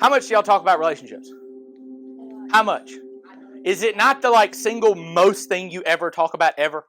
How much do y'all talk about relationships? How much? Is it not the single most thing you ever talk about ever?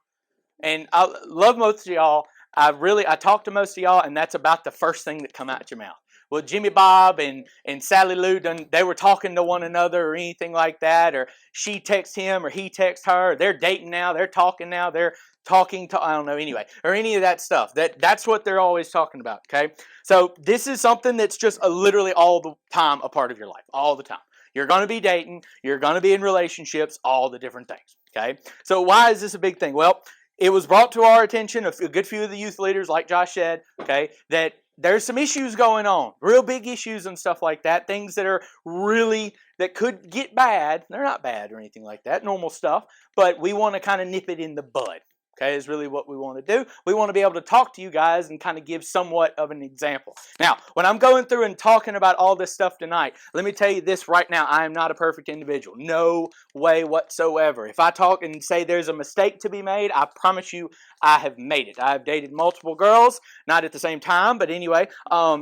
And I love most of y'all. I talk to most of y'all, and that's about the first thing that come out your mouth. Well, Jimmy Bob and Sally Lou, they were talking to one another or anything like that, or she texts him or he texts her, or they're dating now, they're talking now, they're talking to, I don't know, anyway, or any of that stuff. That's what they're always talking about, okay? So this is something that's just literally all the time a part of your life, all the time. You're going to be dating, you're going to be in relationships, all the different things, okay? So why is this a big thing? Well, it was brought to our attention, a good few of the youth leaders, like Josh said, okay, that there's some issues going on, real big issues and stuff like that, things that are really, that could get bad. They're not bad or anything like that, normal stuff, but we want to kind of nip it in the bud. Okay, is really what we want to do. We want to be able to talk to you guys and kind of give somewhat of an example. Now, when I'm going through and talking about all this stuff tonight, let me tell you this right now. I am not a perfect individual. No way whatsoever. If I talk and say there's a mistake to be made, I promise you I have made it. I have dated multiple girls, not at the same time, but anyway,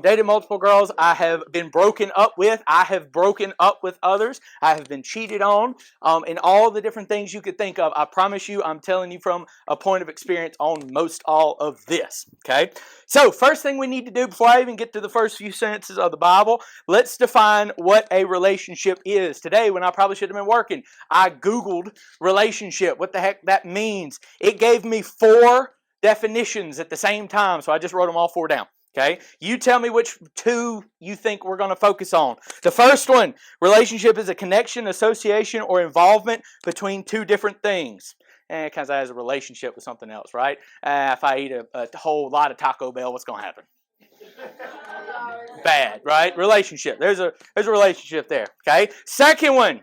dated multiple girls. I have been broken up with. I have broken up with others. I have been cheated on, and all the different things you could think of. I promise you, I'm telling you from a point of experience on most all of this, okay? So first thing we need to do before I even get to the first few sentences of the Bible, let's define what a relationship is. Today, when I probably should have been working, I Googled relationship, what the heck that means. It gave me 4 definitions at the same time, so I just wrote them all 4 down. Okay, you tell me which 2 you think we're going to focus on. The first one, relationship is a connection, association, or involvement between 2 different things. It kind of has a relationship with something else, right? If I eat a whole lot of Taco Bell, what's going to happen? Bad, right? Relationship. There's a relationship there, okay? Second one,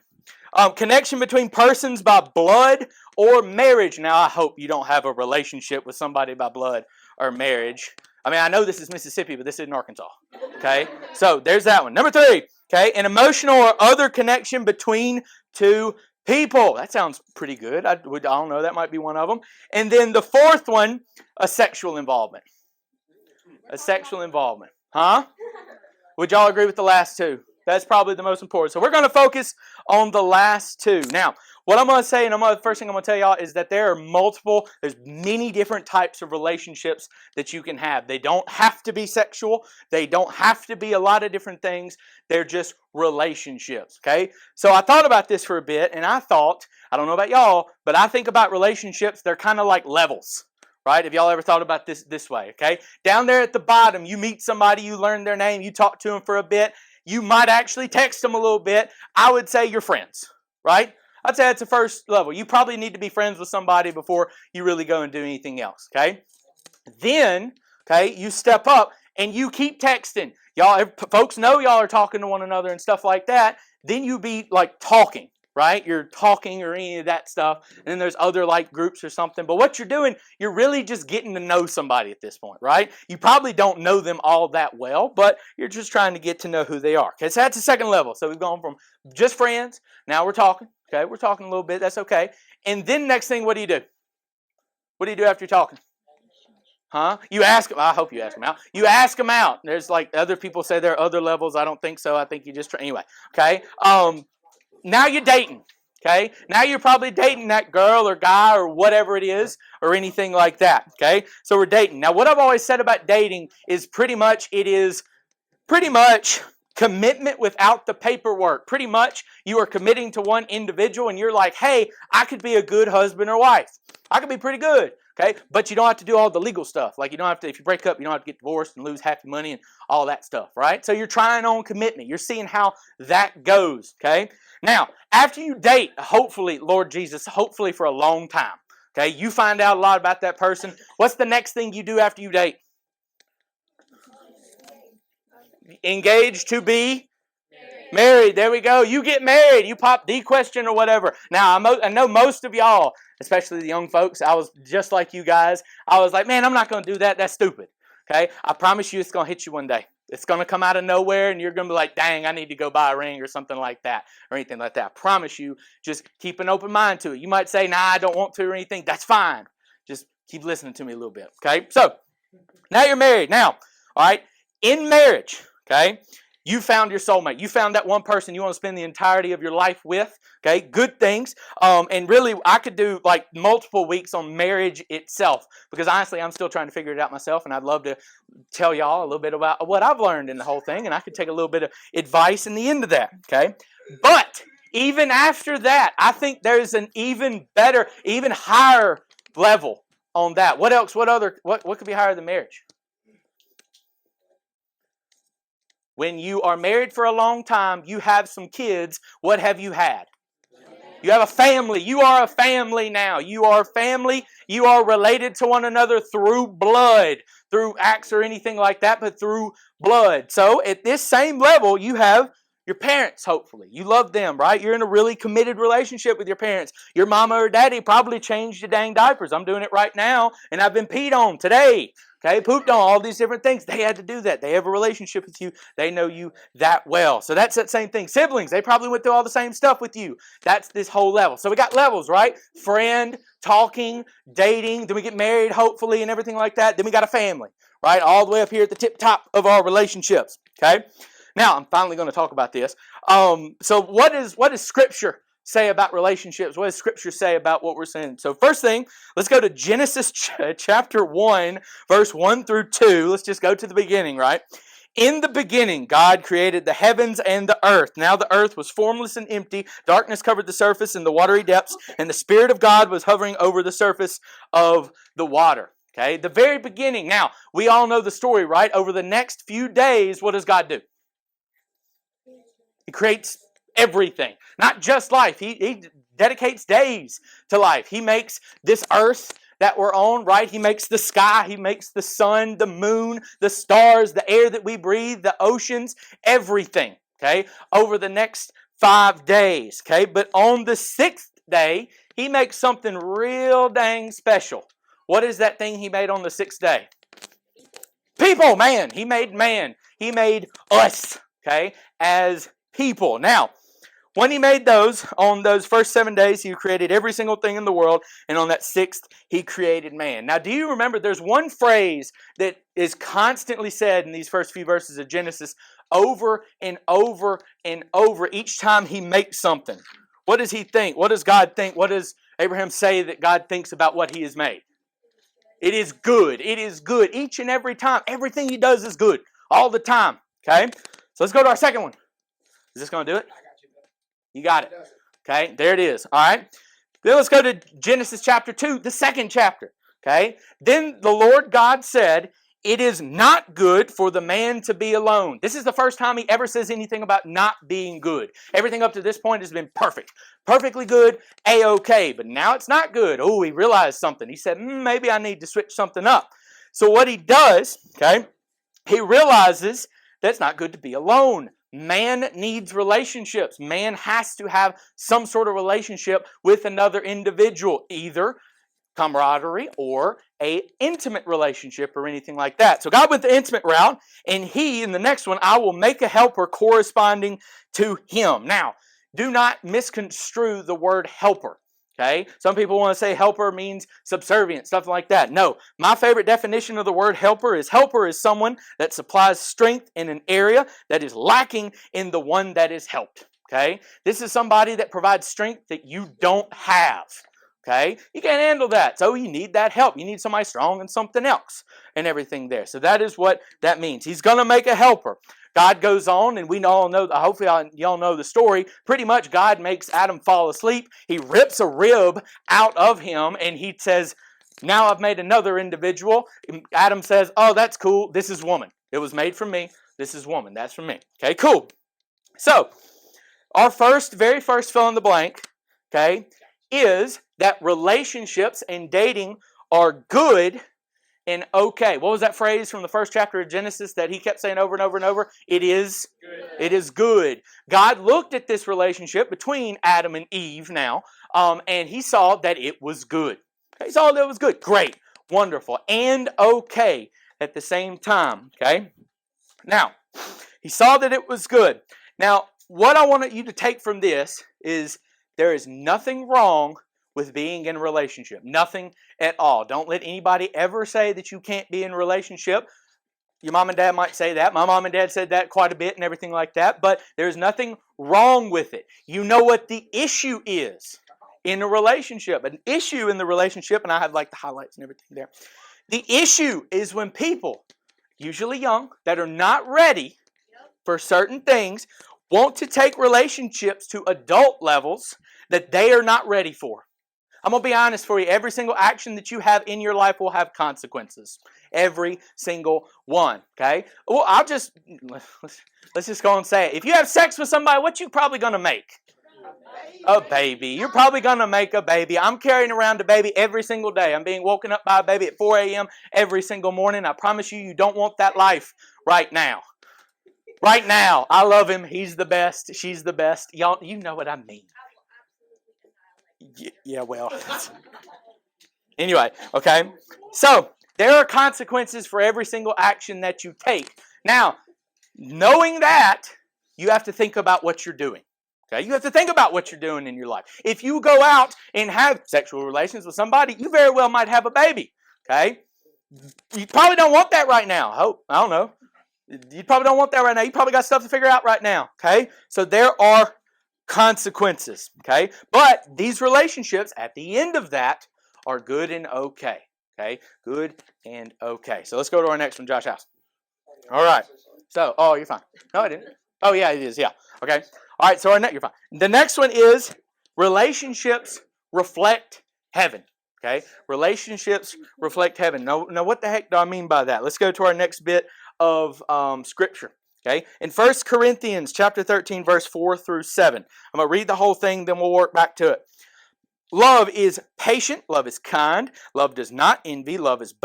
connection between persons by blood or marriage. Now, I hope you don't have a relationship with somebody by blood or marriage. I mean, I know this is Mississippi, but this isn't Arkansas, okay? So there's that one. Number 3, okay, an emotional or other connection between 2 people. That sounds pretty good. I don't know. That might be one of them. And then the 4th one, a sexual involvement. A sexual involvement. Huh? Would y'all agree with the last 2? That's probably the most important. So we're going to focus on the last 2. Now, what I'm going to say, and the first thing I'm going to tell y'all is that there's many different types of relationships that you can have. They don't have to be sexual. They don't have to be a lot of different things. They're just relationships, okay? So I thought about this for a bit, and I don't know about y'all, but I think about relationships, they're kind of like levels. Right? Have y'all ever thought about this way, okay? Down there at the bottom, you meet somebody, you learn their name, you talk to them for a bit, you might actually text them a little bit. I would say you're friends, right? I'd say that's the first level. You probably need to be friends with somebody before you really go and do anything else, okay? Then, okay, you step up and you keep texting. Y'all, folks know y'all are talking to one another and stuff like that. Then you be like talking. Right? You're talking or any of that stuff. And then there's other like groups or something. But what you're doing, you're really just getting to know somebody at this point, right? You probably don't know them all that well, but you're just trying to get to know who they are. Okay, so that's the second level. So we've gone from just friends. Now we're talking. Okay, we're talking a little bit. That's okay. And then next thing, what do you do? What do you do after you're talking? Huh? You ask them. I hope you ask them out. You ask them out. There's like other people say there are other levels. I don't think so. I think you just try. Anyway, okay. Now you're dating, okay? Now you're probably dating that girl or guy or whatever it is or anything like that, okay? So we're dating. Now what I've always said about dating is pretty much commitment without the paperwork. Pretty much you are committing to one individual and you're like, hey, I could be a good husband or wife. I could be pretty good. Okay, but you don't have to do all the legal stuff. Like you don't have to, if you break up, you don't have to get divorced and lose half your money and all that stuff, right? So you're trying on commitment. You're seeing how that goes, okay? Now, after you date, hopefully, Lord Jesus, hopefully for a long time, okay? You find out a lot about that person. What's the next thing you do after you date? Engaged to be married. There we go. You get married. You pop the question or whatever. Now, I know most of y'all, especially the young folks, I was just like you guys. I was like, man, I'm not going to do that. That's stupid. Okay? I promise you it's going to hit you one day. It's going to come out of nowhere and you're going to be like, dang, I need to go buy a ring or something like that or anything like that. I promise you, just keep an open mind to it. You might say, nah, I don't want to or anything. That's fine. Just keep listening to me a little bit. Okay? So, now you're married. Now, all right, in marriage, okay, You found your soulmate. You found that one person you want to spend the entirety of your life with. Okay, good things. And really, I could do like multiple weeks on marriage itself, because honestly, I'm still trying to figure it out myself, and I'd love to tell y'all a little bit about what I've learned in the whole thing, and I could take a little bit of advice in the end of that. Okay, but even after that, I think there's an even better, even higher level on that. What else? What could be higher than marriage? When you are married for a long time, you have some kids, what have you had? You have a family. You are a family now. You are family. You are related to one another through blood, through acts or anything like that, but through blood. So at this same level, you have your parents, hopefully. You love them, right? You're in a really committed relationship with your parents. Your mama or daddy probably changed your dang diapers. I'm doing it right now, and I've been peed on today. Okay, pooped on, all these different things. They had to do that. They have a relationship with you. They know you that well. So that's that same thing. Siblings, they probably went through all the same stuff with you. That's this whole level. So we got levels, right? Friend, talking, dating. Then we get married, hopefully, and everything like that. Then we got a family, right? All the way up here at the tip top of our relationships. Okay? Now, I'm finally going to talk about this. So what does Scripture say about relationships? What does Scripture say about what we're saying? So first thing, let's go to Genesis chapter 1, verse 1 through 2. Let's just go to the beginning, right? In the beginning, God created the heavens and the earth. Now the earth was formless and empty. Darkness covered the surface and the watery depths, and the Spirit of God was hovering over the surface of the water. Okay, the very beginning. Now, we all know the story, right? Over the next few days, what does God do? He creates everything, not just life. He dedicates days to life. He makes this earth that we're on, right? He makes the sky. He makes the sun, the moon, the stars, the air that we breathe, the oceans, everything, okay, over the next 5 days, okay? But on the 6th day, He makes something real dang special. What is that thing He made on the 6th day? People, man. He made man. He made us, okay, as people. Now, when He made those, on those first 7 days, He created every single thing in the world, and on that 6th, He created man. Now, do you remember there's one phrase that is constantly said in these first few verses of Genesis over and over and over each time He makes something? What does He think? What does God think? What does Abraham say that God thinks about what He has made? It is good. It is good. Each and every time. Everything He does is good. All the time. Okay? So let's go to our second one. Is this going to do it? You got it. Okay, there it is. All right. Then let's go to Genesis chapter 2, the second chapter. Okay. Then the Lord God said, "It is not good for the man to be alone." This is the first time He ever says anything about not being good. Everything up to this point has been perfect. Perfectly good, A-okay. But now it's not good. Oh, He realized something. He said, maybe I need to switch something up. So what He does, okay, He realizes that it's not good to be alone. Man needs relationships. Man has to have some sort of relationship with another individual, either camaraderie or an intimate relationship or anything like that. So God went the intimate route, and He, in the next one, "I will make a helper corresponding to him." Now, do not misconstrue the word helper. Okay? Some people want to say helper means subservient, stuff like that. No. My favorite definition of the word helper is someone that supplies strength in an area that is lacking in the one that is helped. Okay? This is somebody that provides strength that you don't have. Okay? You can't handle that. So you need that help. You need somebody strong and something else and everything there. So that is what that means. He's going to make a helper. God goes on, and we all know, hopefully y'all know the story. Pretty much God makes Adam fall asleep. He rips a rib out of him, and He says, "Now I've made another individual." Adam says, "Oh, that's cool. This is woman. It was made for me. This is woman. That's for me." Okay, cool. So, our very first fill in the blank, okay, is that relationships and dating are good and okay. What was that phrase from the first chapter of Genesis that He kept saying over and over and over? It is good. It is good. God looked at this relationship between Adam and Eve now, and He saw that it was good. He saw that it was good. Great. Wonderful. And okay at the same time. Okay? Now, He saw that it was good. Now, what I want you to take from this is there is nothing wrong with being in a relationship. Nothing at all. Don't let anybody ever say that you can't be in a relationship. Your mom and dad might say that. My mom and dad said that quite a bit and everything like that. But there's nothing wrong with it. You know what the issue is in a relationship. An issue in the relationship, and I have like the highlights and everything there. The issue is when people, usually young, that are not ready for certain things, want to take relationships to adult levels that they are not ready for. I'm going to be honest for you. Every single action that you have in your life will have consequences. Every single one. Okay? Well, let's just go and say it. If you have sex with somebody, what you probably going to make? A baby. You're probably going to make a baby. I'm carrying around a baby every single day. I'm being woken up by a baby at 4 a.m. every single morning. I promise you, you don't want that life right now. Right now. I love him. He's the best. She's the best. Y'all, you know what I mean. Yeah, well. Anyway, okay. So, there are consequences for every single action that you take. Now, knowing that, you have to think about what you're doing. Okay? You have to think about what you're doing in your life. If you go out and have sexual relations with somebody, you very well might have a baby. Okay? You probably don't want that right now. I don't know. You probably don't want that right now. You probably got stuff to figure out right now. Okay? So there are consequences. Okay? But these relationships, at the end of that, are good and okay. Okay? Good and okay. So let's go to our next one, Josh House. All right. So, you're fine. No, I didn't. Oh, yeah, it is. Yeah. Okay. All right. So you're fine. The next one is relationships reflect heaven. Okay. Relationships reflect heaven. Now, what the heck do I mean by that? Let's go to our next bit of scripture. Okay. In 1 Corinthians chapter 13, verse 4 through 7. I'm going to read the whole thing, then we'll work back to it. Love is patient, love is kind, love does not envy, love is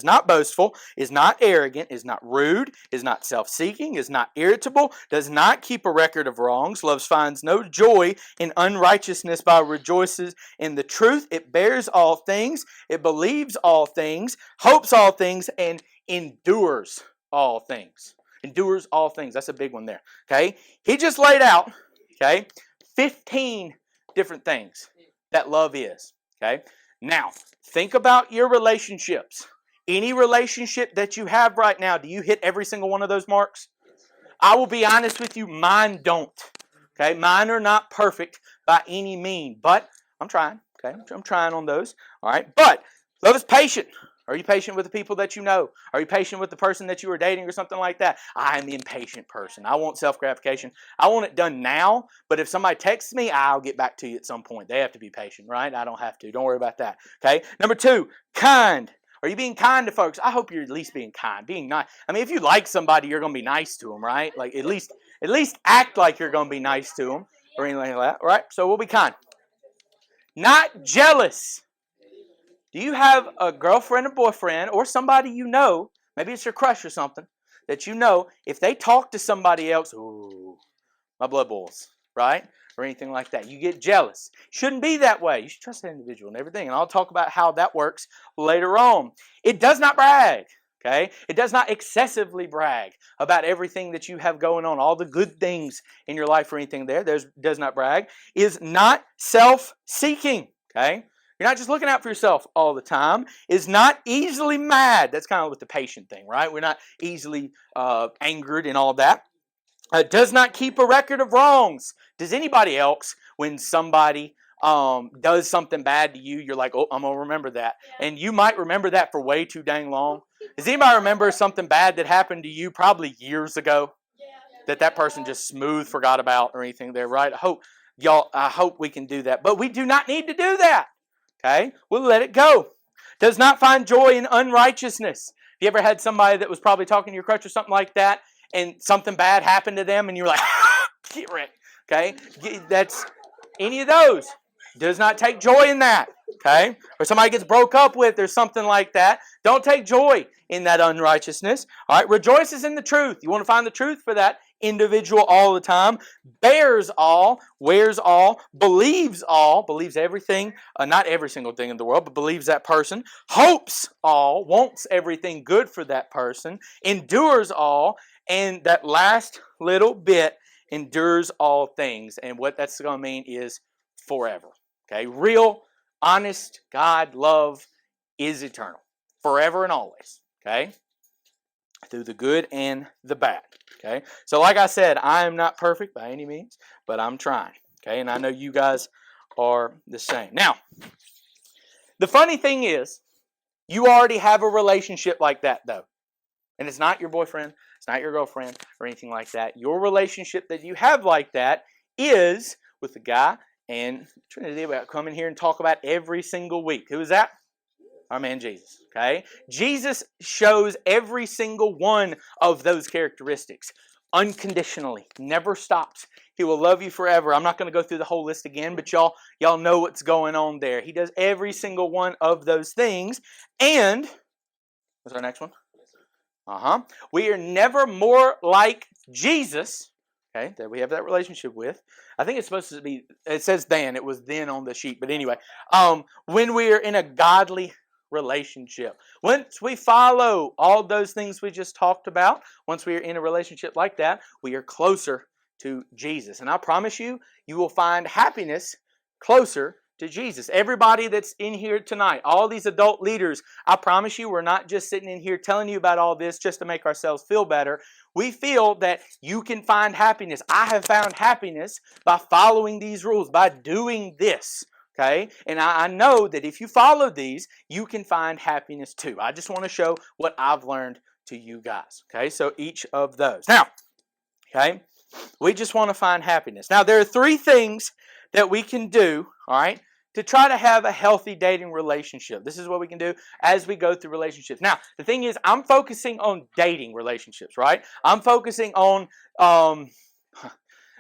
not boastful, is not arrogant, is not rude, is not self-seeking, is not irritable, does not keep a record of wrongs, love finds no joy in unrighteousness, but rejoices in the truth, it bears all things, it believes all things, hopes all things, and endures all things. Endures all things. That's a big one there. Okay? He just laid out, 15 different things that love is. Okay? Now, think about your relationships. Any relationship that you have right now, do you hit every single one of those marks? I will be honest with you, mine don't. Okay? Mine are not perfect by any means, but I'm trying. Okay? I'm trying on those. All right? But love is patient. Are you patient with the people that you know? Are you patient with the person that you are dating or something like that? I am the impatient person. I want self-gratification. I want it done now, but if somebody texts me, I'll get back to you at some point. They have to be patient, right? I don't have to. Don't worry about that. Okay? Number 2, kind. Are you being kind to folks? I hope you're at least being kind, being nice. I mean, if you like somebody, you're going to be nice to them, right? Like at least act like you're going to be nice to them or anything like that, right? So we'll be kind. Not jealous. Do you have a girlfriend or boyfriend or somebody you know, maybe it's your crush or something, that you know, if they talk to somebody else, ooh, my blood boils, right? Or anything like that. You get jealous. Shouldn't be that way. You should trust that individual and everything. And I'll talk about how that works later on. It does not brag, okay? It does not excessively brag about everything that you have going on, all the good things in your life or anything there. Does not brag. Is not self-seeking, okay? You're not just looking out for yourself all the time. Is not easily mad. That's kind of with the patient thing, right? We're not easily angered and all that. Does not keep a record of wrongs. Does anybody else, when somebody does something bad to you, you're like, oh, I'm going to remember that. And you might remember that for way too dang long. Does anybody remember something bad that happened to you probably years ago that person just smooth forgot about or anything there, right? I hope we can do that. But we do not need to do that. Okay? We'll let it go. Does not find joy in unrighteousness. Have you ever had somebody that was probably talking to your crutch or something like that, and something bad happened to them, and you're like, get wrecked. Okay? That's any of those. Does not take joy in that. Okay? Or somebody gets broke up with or something like that. Don't take joy in that unrighteousness. All right? Rejoices in the truth. You want to find the truth for that individual all the time. Bears all, wears all, believes everything, not every single thing in the world, but believes that person. Hopes all, wants everything good for that person. Endures all, and that last little bit, endures all things. And what that's going to mean is forever. Okay? Real, honest God love is eternal. Forever and always. Okay? through the good and the bad. Okay? So like I said, I am not perfect by any means, but I'm trying. Okay? And I know you guys are the same. Now, the funny thing is, you already have a relationship like that, though. And it's not your boyfriend, it's not your girlfriend, or anything like that. Your relationship that you have like that is with the guy and Trinity about coming here and talk about every single week. Who is that? Our man Jesus. Okay? Jesus shows every single one of those characteristics unconditionally. Never stops. He will love you forever. I'm not going to go through the whole list again, but y'all know what's going on there. He does every single one of those things. And what's our next one? We are never more like Jesus, okay, that we have that relationship with. I think it's supposed to be, it says then, it was then on the sheet. But anyway, when we are in a godly relationship. Once we follow all those things we just talked about, once we are in a relationship like that, we are closer to Jesus. And I promise you, you will find happiness closer to Jesus. Everybody that's in here tonight, all these adult leaders, I promise you, we're not just sitting in here telling you about all this just to make ourselves feel better. We feel that you can find happiness. I have found happiness by following these rules, by doing this. Okay? And I know that if you follow these, you can find happiness too. I just want to show what I've learned to you guys. Okay? So each of those. Now, okay, we just want to find happiness. Now, there are 3 things that we can do, all right, to try to have a healthy dating relationship. This is what we can do as we go through relationships. Now, the thing is, I'm focusing on dating relationships, right? I'm focusing on,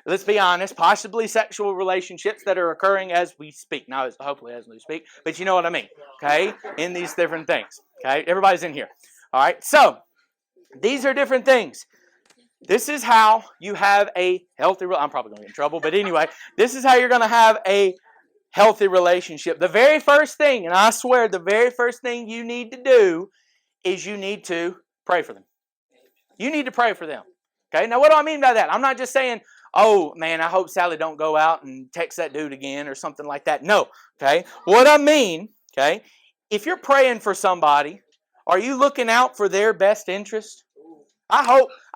let's be honest, possibly sexual relationships that are occurring as we speak. Now, hopefully as we speak, but you know what I mean, okay? In these different things, okay? Everybody's in here, all right? So, these are different things. This is how you have a healthy relationship. I'm probably going to get in trouble, but anyway, this is how you're going to have a healthy relationship. The very first thing, and I swear the very first thing you need to do is you need to pray for them. You need to pray for them. Okay, now what do I mean by that? I'm not just saying, oh man, I hope Sally don't go out and text that dude again or something like that. No, okay? What I mean, okay, if you're praying for somebody, are you looking out for their best interest? I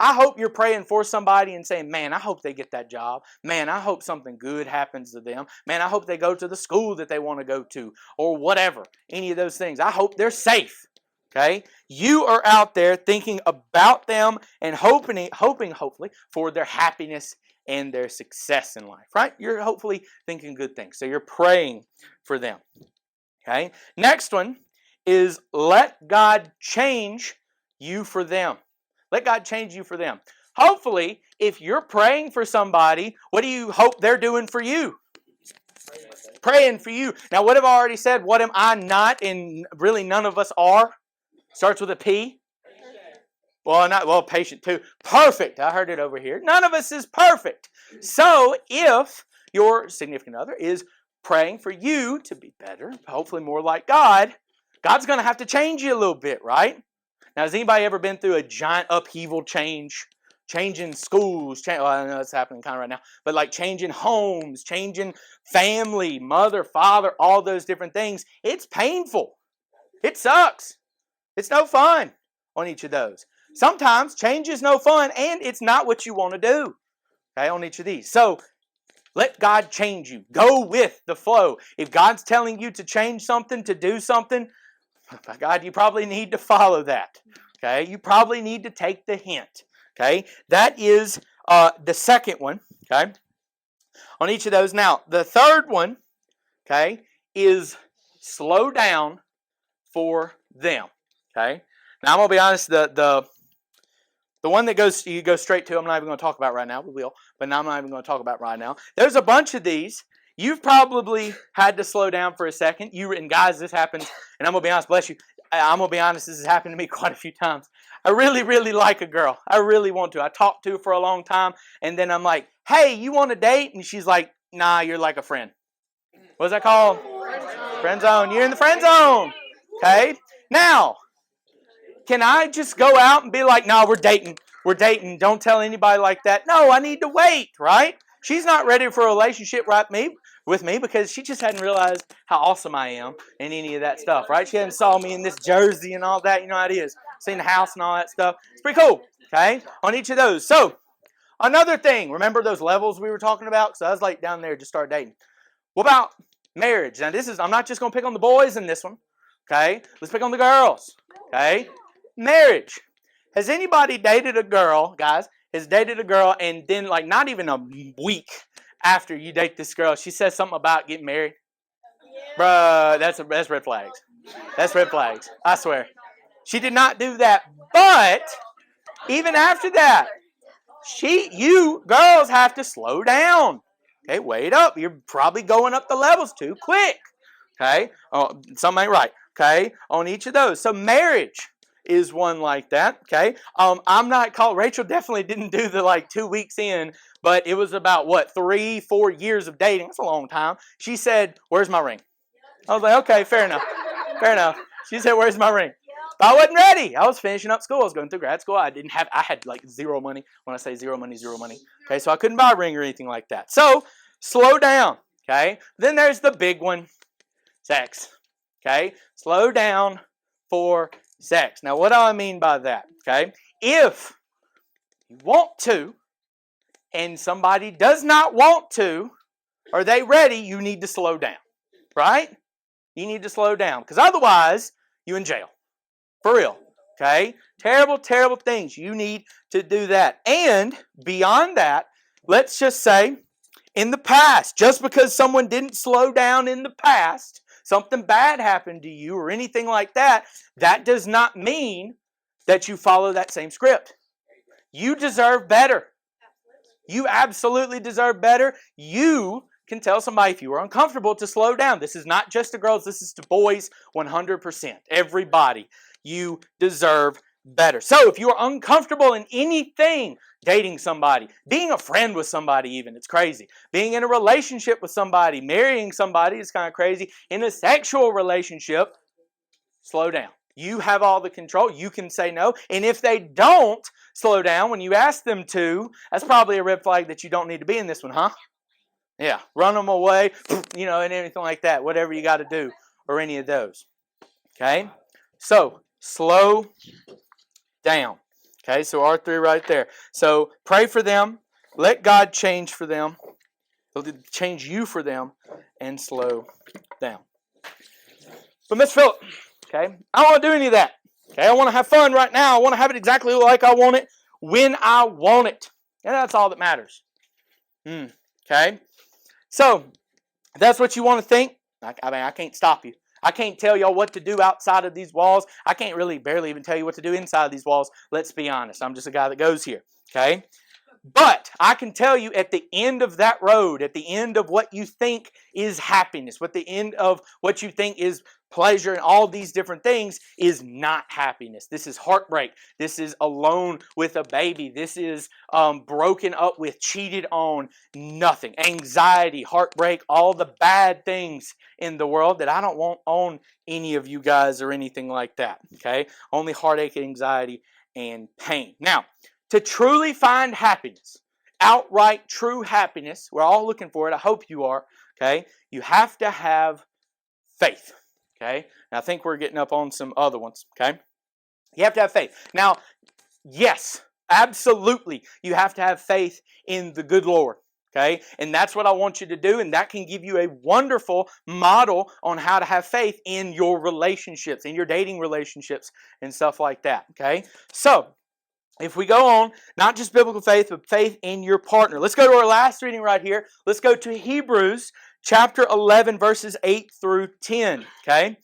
hope you're praying for somebody and saying, man, I hope they get that job. Man, I hope something good happens to them. Man, I hope they go to the school that they want to go to or whatever. Any of those things. I hope they're safe. Okay? You are out there thinking about them and hoping hopefully for their happiness and their success in life, right? You're hopefully thinking good things. So you're praying for them. Okay? Next one is let God change you for them. Let God change you for them. Hopefully, if you're praying for somebody, what do you hope they're doing for you? Praying for you. Now, what have I already said? What am I not? And really none of us are. Starts with a P. Well, patient too. Perfect. I heard it over here. None of us is perfect. So, if your significant other is praying for you to be better, hopefully more like God, God's going to have to change you a little bit, right? Now, has anybody ever been through a giant upheaval changing schools? I know it's happening kind of right now, but like changing homes, changing family, mother, father, all those different things. It's painful. It sucks. It's no fun on each of those. Sometimes change is no fun, and it's not what you want to do. Okay, on each of these. So, let God change you. Go with the flow. If God's telling you to change something, to do something, by God, you probably need to follow that. Okay, you probably need to take the hint. Okay, that is the second one. Okay, on each of those. Now, the third one, okay, is slow down for them. Okay, now I'm gonna be honest. The one that you go straight to, I'm not even going to talk about right now. We will, but I'm not even going to talk about right now. There's a bunch of these. You've probably had to slow down for a second. And guys, this happens, and I'm going to be honest, bless you. I'm going to be honest, this has happened to me quite a few times. I really, really like a girl. I really want to. I talked to her for a long time, and then I'm like, hey, you want to date? And she's like, nah, you're like a friend. What's that called? Friend zone. You're in the friend zone. Okay? Now, can I just go out and be like, no, we're dating. We're dating. Don't tell anybody like that. No, I need to wait, right? She's not ready for a relationship with me because she just hadn't realized how awesome I am and any of that stuff, right? She hadn't saw me in this jersey and all that. You know how it is. seen the house and all that stuff. It's pretty cool, okay, on each of those. So, another thing, remember those levels we were talking about? So I was like down there, just start dating. What about marriage? Now I'm not just going to pick on the boys in this one, okay? Let's pick on the girls, okay? Marriage. Has anybody dated a girl, guys, has dated a girl and then like not even a week after you date this girl, she says something about getting married? Bruh, that's red flags. That's red flags. I swear. She did not do that. But even after that, you girls have to slow down. Okay, wait up. You're probably going up the levels too quick. Okay, something ain't right. Okay, on each of those. So marriage is one like that. Okay, I'm not called. Rachel definitely didn't do the 2 weeks in, but it was about 3-4 years of dating. That's a long time. She said, "Where's my ring?" I was like, "Okay, fair enough, fair enough." She said, "Where's my ring?" But I wasn't ready. I was finishing up school. I was going through grad school. I had zero money. When I say zero money, zero money. Okay, so I couldn't buy a ring or anything like that. So slow down. Okay, then there's the big one, sex. Okay, slow down for sex. Now, what do I mean by that? Okay, if you want to, and somebody does not want to, are they ready? You need to slow down, right? You need to slow down because otherwise you're in jail. For real. Okay? Terrible, terrible things. You need to do that. And beyond that, let's just say in the past, just because someone didn't slow down in the past, something bad happened to you or anything like that, that does not mean that you follow that same script. You deserve better. You absolutely deserve better. You can tell somebody if you are uncomfortable to slow down. This is not just to girls, this is to boys 100%. Everybody. You deserve better. So if you are uncomfortable in anything, dating somebody, being a friend with somebody even, it's crazy. Being in a relationship with somebody, marrying somebody, it's kind of crazy. In a sexual relationship, slow down. You have all the control. You can say no. And if they don't slow down when you ask them to, that's probably a red flag that you don't need to be in this one, huh? Yeah, run them away, and anything like that, whatever you got to do, or any of those. Okay? So, slow down. Okay, so R3 right there. So, pray for them. Let God change for them. He'll change you for them, and slow down. But Mr. Phillip, okay, I don't want to do any of that. Okay, I want to have fun right now. I want to have it exactly like I want it, when I want it. And that's all that matters. Okay? So, if that's what you want to think, I can't stop you. I can't tell y'all what to do outside of these walls. I can't barely even tell you what to do inside of these walls. Let's be honest. I'm just a guy that goes here. Okay? But I can tell you at the end of that road, at the end of what you think is happiness, at the end of what you think is pleasure and all these different things is not happiness. This is heartbreak. This is alone with a baby. This is broken up with, cheated on, nothing. Anxiety, heartbreak, all the bad things in the world that I don't want on any of you guys or anything like that. Okay? Only heartache, anxiety, and pain. Now, to truly find happiness, outright true happiness, we're all looking for it, I hope you are, okay? You have to have faith, okay? And I think we're getting up on some other ones, okay? You have to have faith. Now, yes, absolutely, you have to have faith in the good Lord, okay? And that's what I want you to do, and that can give you a wonderful model on how to have faith in your relationships, in your dating relationships, and stuff like that, okay? So, if we go on, not just biblical faith, but faith in your partner. Let's go to our last reading right here. Let's go to Hebrews chapter 11, verses 8 through 10. Okay?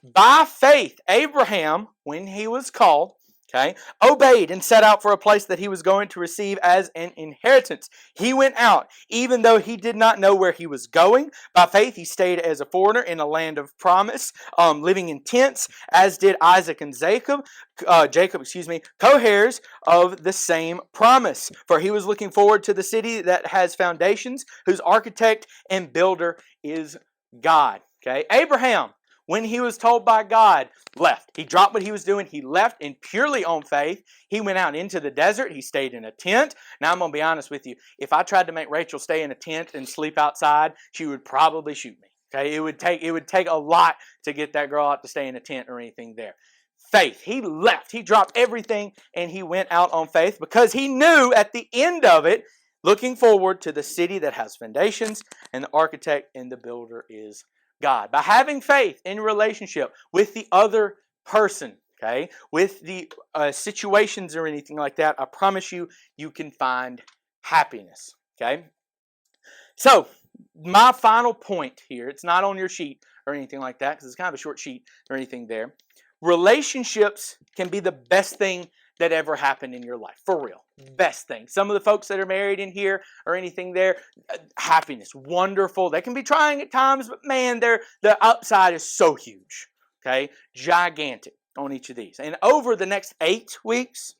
By faith, Abraham, when he was called, okay, obeyed and set out for a place that he was going to receive as an inheritance. He went out, even though he did not know where he was going. By faith, he stayed as a foreigner in a land of promise, living in tents, as did Isaac and Jacob, co-heirs of the same promise. For he was looking forward to the city that has foundations, whose architect and builder is God. Okay, Abraham, when he was told by God, left. He dropped what he was doing. He left and purely on faith. He went out into the desert. He stayed in a tent. Now, I'm going to be honest with you. If I tried to make Rachel stay in a tent and sleep outside, she would probably shoot me. Okay, it would take a lot to get that girl out to stay in a tent or anything there. faith. He left. He dropped everything and he went out on faith because he knew at the end of it, looking forward to the city that has foundations, and the architect and the builder is God. By having faith in relationship with the other person, okay, with the situations or anything like that, I promise you, you can find happiness, okay? So, my final point here, it's not on your sheet or anything like that because it's kind of a short sheet or anything there. Relationships can be the best thing that ever happened in your life. For real. Best thing. Some of the folks that are married in here or anything there, happiness, wonderful. They can be trying at times, but man, the upside is so huge. Okay? Gigantic on each of these. And over the next 8 weeks,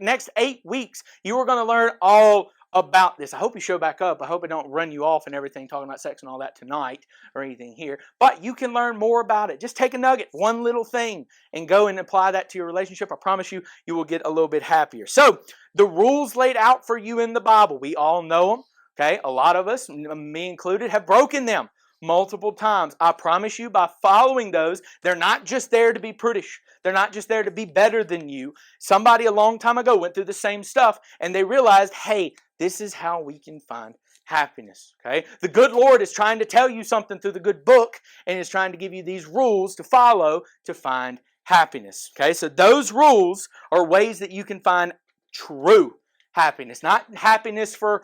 next 8 weeks, you are going to learn all about this. I hope you show back up. I hope I don't run you off and everything talking about sex and all that tonight or anything here. But you can learn more about it. Just take a nugget, one little thing, and go and apply that to your relationship. I promise you, you will get a little bit happier. So, the rules laid out for you in the Bible, we all know them. Okay, a lot of us, me included, have broken them multiple times. I promise you, by following those, they're not just there to be prudish. They're not just there to be better than you. Somebody a long time ago went through the same stuff and they realized, hey, this is how we can find happiness. Okay? The good Lord is trying to tell you something through the good book and is trying to give you these rules to follow to find happiness. Okay? So those rules are ways that you can find true happiness. Not happiness for,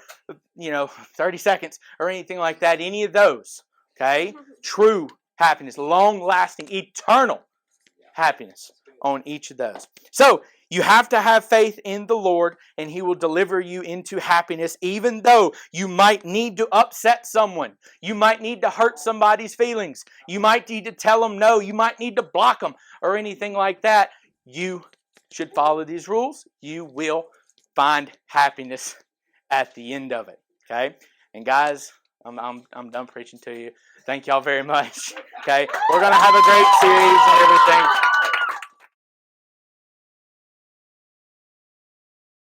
30 seconds or anything like that. Any of those. Okay? True happiness. Long-lasting, eternal happiness on each of those. So, you have to have faith in the Lord and He will deliver you into happiness even though you might need to upset someone. You might need to hurt somebody's feelings. You might need to tell them no. You might need to block them or anything like that. You should follow these rules. You will find happiness at the end of it. Okay? And guys, I'm done preaching to you. Thank y'all very much. Okay? We're going to have a great series and everything.